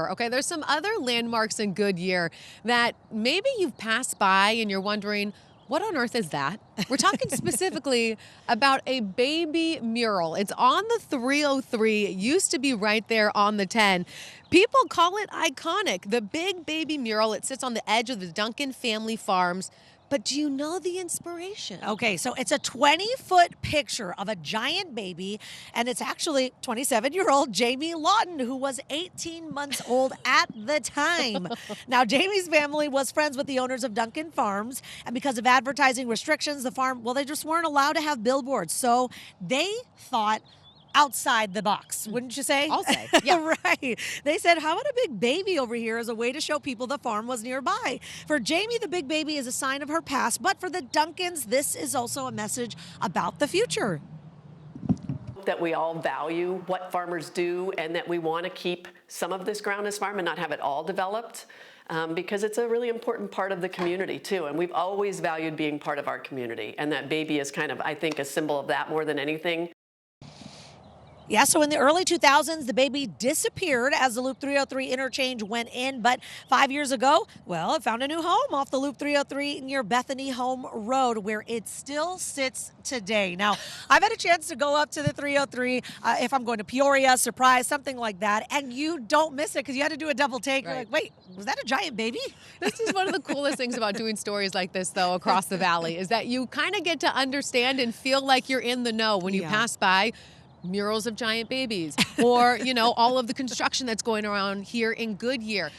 Okay, there's some other landmarks in Goodyear that maybe you've passed by and you're wondering, what on earth is that? We're talking specifically about a baby mural. It's on the 303. It used to be right there on the 10. People call it iconic. The big baby mural, it sits on the edge of the Duncan family farms. But do you know the inspiration? Okay, so it's a 20-foot picture of a giant baby, and it's actually 27-year-old Jamie Lawton, who was 18 months old at the time. Now, Jamie's family was friends with the owners of Duncan Farms, and because of advertising restrictions, the farm, well, they just weren't allowed to have billboards. So they thought outside the box, wouldn't you say? I'll say, yeah. Right. They said, how about a big baby over here as a way to show people the farm was nearby? For Jamie, the big baby is a sign of her past, but for the Duncans, this is also a message about the future. That we all value what farmers do and that we want to keep some of this ground as farm and not have it all developed. Because it's a really important part of the community too, and we've always valued being part of our community, and that baby is kind of, I think, a symbol of that more than anything. Yeah, so in the early 2000s, the baby disappeared as the Loop 303 interchange went in. But 5 years ago, well, it found a new home off the Loop 303 near Bethany Home Road, where it still sits today. Now, I've had a chance to go up to the 303 if I'm going to Peoria, Surprise, something like that. And you don't miss it because you had to do a double take. Right. You're like, wait, was that a giant baby? This is one of the coolest things about doing stories like this, though, across the valley, is that you kind of get to understand and feel like you're in the know when you pass by murals of giant babies or, all of the construction that's going around here in Goodyear.